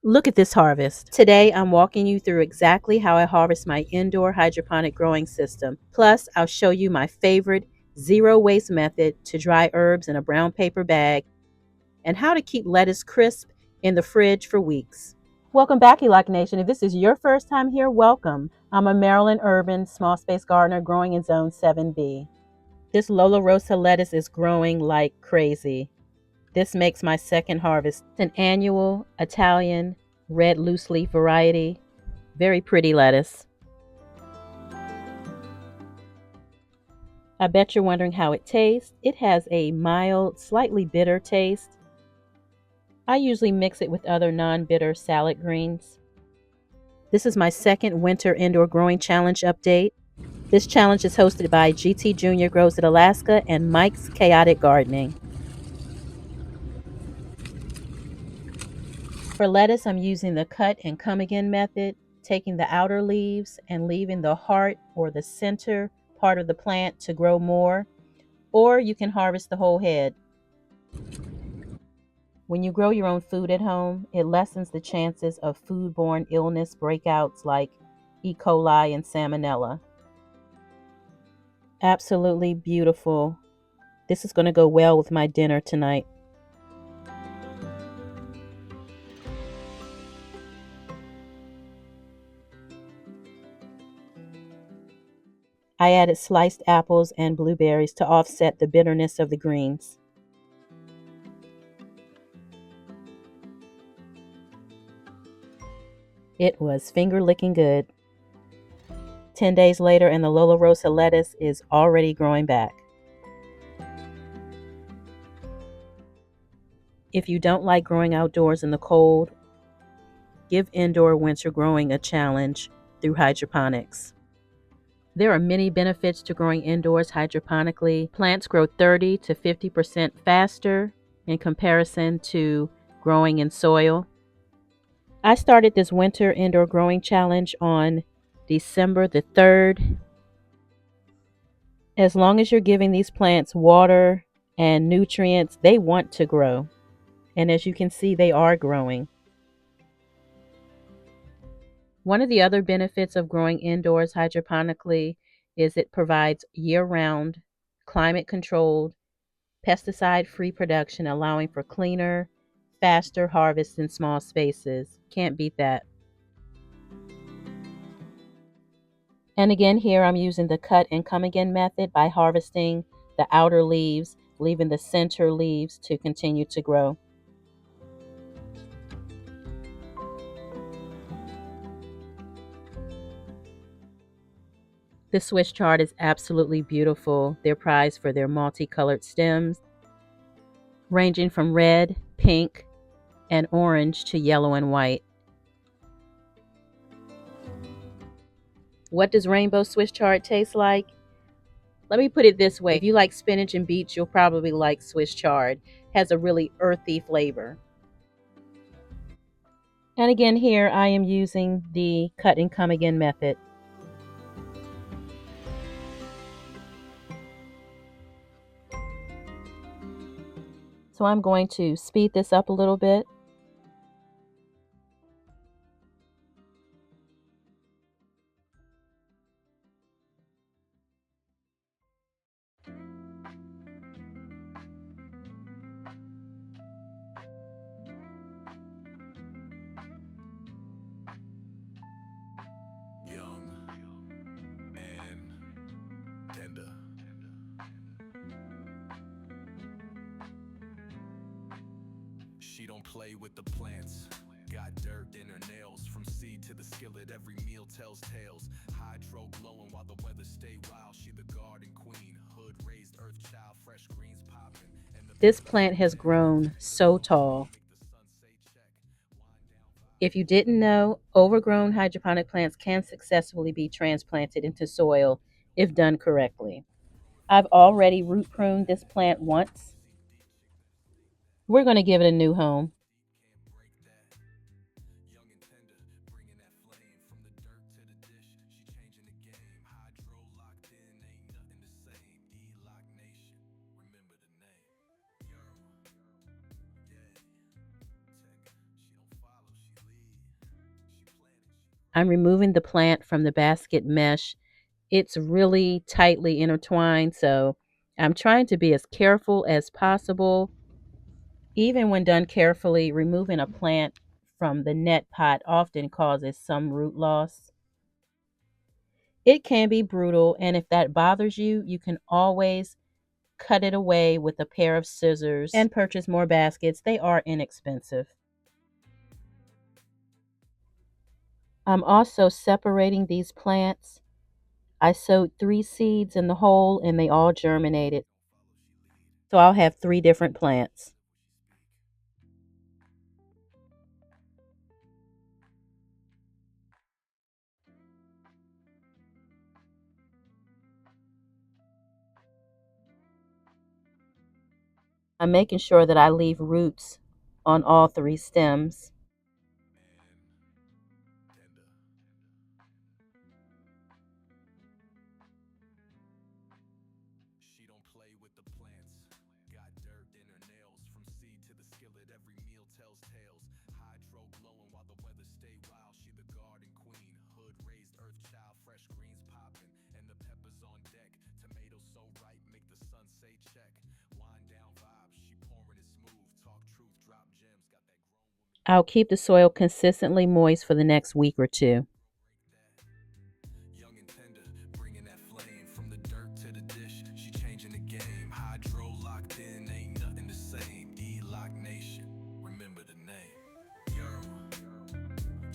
Look at this harvest. Today, I'm walking you through exactly how I harvest my indoor hydroponic growing system. Plus, I'll show you my favorite zero waste method to dry herbs in a brown paper bag and how to keep lettuce crisp in the fridge for weeks. Welcome back, Eloc Nation. If this is your first time here, welcome. I'm a Maryland urban small space gardener growing in Zone 7B. This Lolla Rossa lettuce is growing like crazy. This makes my second harvest. It's an annual Italian red loose leaf variety. Very pretty lettuce. I bet you're wondering how it tastes. It has a mild, slightly bitter taste. I usually mix it with other non-bitter salad greens. This is my second winter indoor growing challenge update. This challenge is hosted by GT Junior Grows in Alaska and Mike's Chaotic Gardening. For lettuce, I'm using the cut and come again method, taking the outer leaves and leaving the heart or the center part of the plant to grow more, or you can harvest the whole head. When you grow your own food at home, it lessens the chances of foodborne illness breakouts like E. coli and salmonella. Absolutely beautiful. This is going to go well with my dinner tonight. I added sliced apples and blueberries to offset the bitterness of the greens. It was finger-licking good. 10 days later, and the Lolla Rossa lettuce is already growing back. If you don't like growing outdoors in the cold, give indoor winter growing a challenge through hydroponics. There are many benefits to growing indoors hydroponically. Plants grow 30 to 50% faster in comparison to growing in soil. I started this winter indoor growing challenge on December the 3rd. As long as you're giving these plants water and nutrients, they want to grow. And as you can see, they are growing. One of the other benefits of growing indoors hydroponically is it provides year-round, climate-controlled, pesticide-free production, allowing for cleaner, faster harvests in small spaces. Can't beat that. And again, here I'm using the cut and come again method by harvesting the outer leaves, leaving the center leaves to continue to grow. The Swiss chard is absolutely beautiful. They're prized for their multicolored stems, ranging from red, pink, and orange to yellow and white. What does rainbow Swiss chard taste like? Let me put it this way. If you like spinach and beets, you'll probably like Swiss chard. It has a really earthy flavor. And again, here I am using the cut and come again method. So I'm going to speed this up a little bit. Young and tender. She don't play with the plants. Got dirt in her nails. From seed to the skillet, every meal tells tales. Hydro glowing while the weather stay wild. She the garden queen. Hood raised earth child. Fresh greens popping. This plant has grown so tall. If you didn't know, overgrown hydroponic plants can successfully be transplanted into soil if done correctly. I've already root pruned this plant once. We're going to give it a new home. Young and tender, bringing that flame from the dirt to the dish. She changing the game. Hydro locked in, ain't nothing the same. E-Lock Nation, remember the name. Yo, yeah. Tech, she don't follow, she lead. I'm removing the plant from the basket mesh. It's really tightly intertwined, so I'm trying to be as careful as possible. Even when done carefully, removing a plant from the net pot often causes some root loss. It can be brutal, and if that bothers you, you can always cut it away with a pair of scissors and purchase more baskets. They are inexpensive. I'm also separating these plants. I sowed 3 seeds in the hole and they all germinated. So I'll have 3 different plants. I'm making sure that I leave roots on all 3 stems. She don't play with the plants. Got dirt in her nails. From seed to the skillet, every meal tells tales. Hydro glowing while the weather stay wild. She the garden queen. Hood raised earth child. Fresh greens popping. And the peppers on deck. Tomatoes so ripe, make the sun say check. Wind down vibes, she pouring it smooth. Talk truth, drop gems. Got that grown woman. I'll keep the soil consistently moist for the next week or two. Young and tender, bringing that flame from the dirt to the dish. She changing the game. Hydro locked in, ain't nothing the same. E-Lock Nation, remember the name. Yo,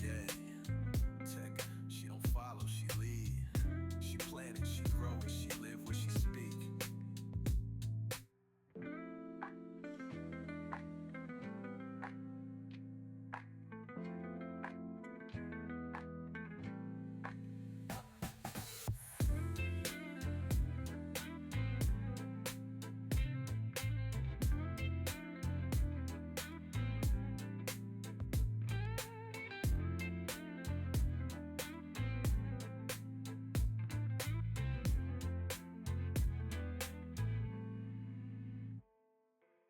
yeah, tech. She don't follow, she lead. She plant it, she grow it, she live what she speak.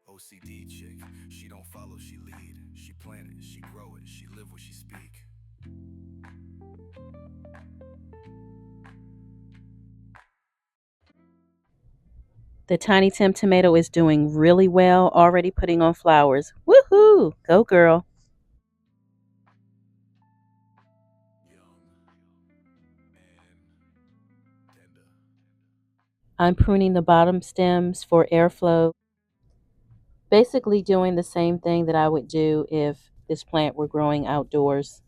OCD chick, she don't follow, she lead. She plant it, she grow it, she live what she speak. The Tiny Tim tomato is doing really well, already putting on flowers. Woohoo! Go girl. Young and tender. I'm pruning the bottom stems for airflow. Basically doing the same thing that I would do if this plant were growing outdoors.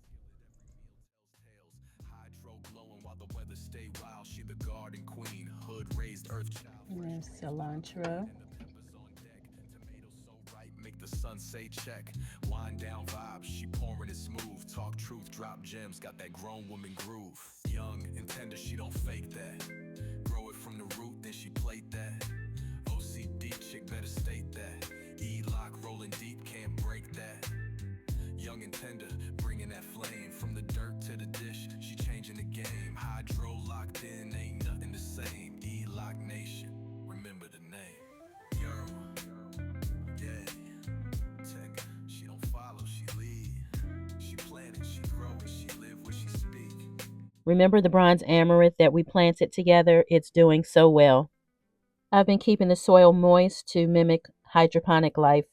Hydro glowing while the weather stay wild. She the garden queen, hood raised earth child. And there's cilantro. And the peppers on deck. Tomatoes so ripe, make the sun say check. Wind down vibes, she pouring it smooth. Talk truth, drop gems, got that grown woman groove. Young and tender, she don't fake that. Grow it from the root, then she plate that. OCD chick better state that. E-Lock rolling deep, can't break that. Young and tender, bringing that flame from the dirt to the dish. She changing the game. Hydro locked in, ain't nothing the same. E-Lock Nation, remember the name. Yo, yeah, tech. She don't follow, she lead. She plant it, she grow it, she live what she speak. Remember the bronze amaranth that we planted together? It's doing so well. I've been keeping the soil moist to mimic hydroponic life.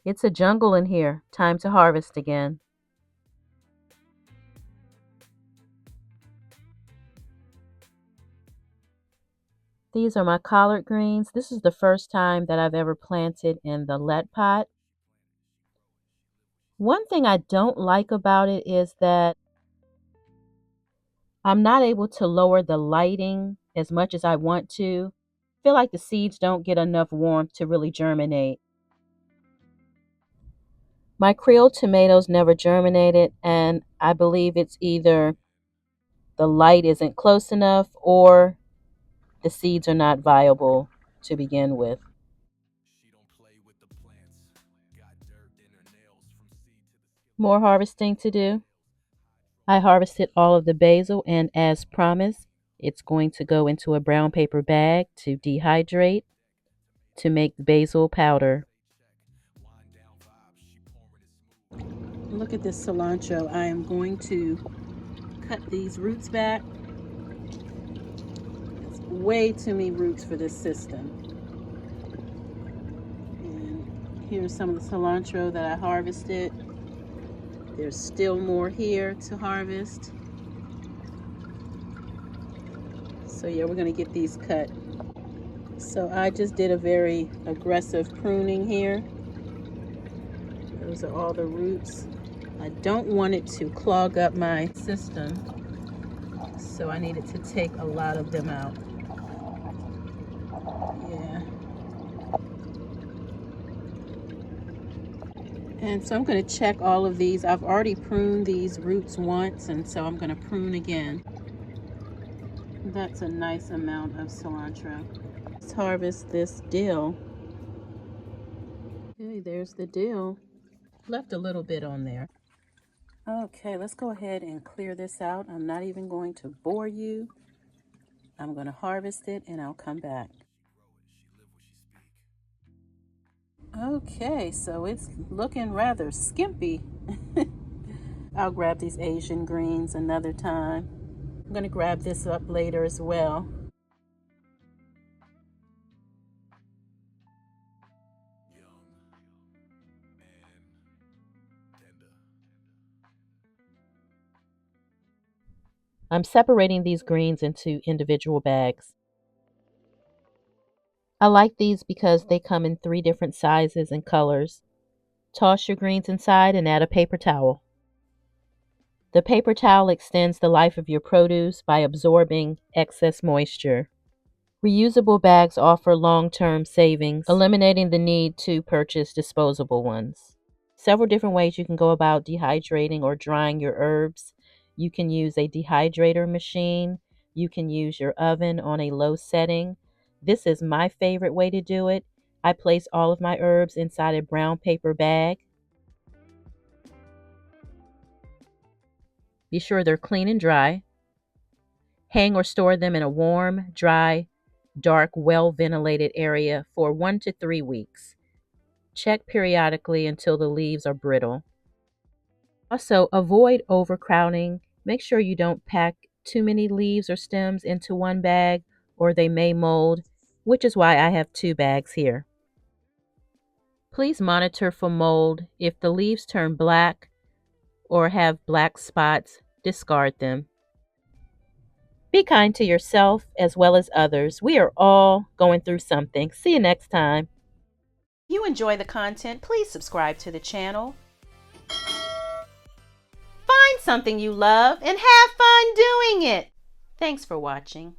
It's a jungle in here. Time to harvest again. These are my collard greens. This is the first time that I've ever planted in the lead pot. One thing I don't like about it is that I'm not able to lower the lighting as much as I want to. I feel like the seeds don't get enough warmth to really germinate. My Creole tomatoes never germinated, and I believe it's either the light isn't close enough or the seeds are not viable to begin with. She don't play with the plants. Got dirt in her nails from seed to the skillet. More harvesting to do. I harvested all of the basil, and as promised, It's going to go into a brown paper bag to dehydrate to make basil powder. Look at this cilantro. I am going to cut these roots back. It's way too many roots for this system. And here's some of the cilantro that I harvested. There's still more here to harvest. So yeah, we're gonna get these cut. So I just did a very aggressive pruning here. Those are all the roots. I don't want it to clog up my system, so I needed to take a lot of them out. Yeah. And so I'm going to check all of these. I've already pruned these roots once, and so I'm going to prune again. That's a nice amount of cilantro. Let's harvest this dill. Okay, there's the dill. Left a little bit on there. Okay, let's go ahead and clear this out. I'm not even going to bore you. I'm going to harvest it and I'll come back. Okay, so it's looking rather skimpy. I'll grab these Asian greens another time. I'm going to grab this up later as well. I'm separating these greens into individual bags. I like these because they come in 3 different sizes and colors. Toss your greens inside and add a paper towel. The paper towel extends the life of your produce by absorbing excess moisture. Reusable bags offer long-term savings, eliminating the need to purchase disposable ones. Several different ways you can go about dehydrating or drying your herbs. You can use a dehydrator machine. You can use your oven on a low setting. This is my favorite way to do it. I place all of my herbs inside a brown paper bag. Be sure they're clean and dry. Hang or store them in a warm, dry, dark, well-ventilated area for 1 to 3 weeks. Check periodically until the leaves are brittle. Also, avoid overcrowding. Make sure you don't pack too many leaves or stems into one bag or they may mold, which is why I have 2 bags here. Please monitor for mold. If the leaves turn black or have black spots, discard them. Be kind to yourself as well as others. We are all going through something. See you next time. If you enjoy the content, please subscribe to the channel. Find something you love and have fun doing it. Thanks for watching.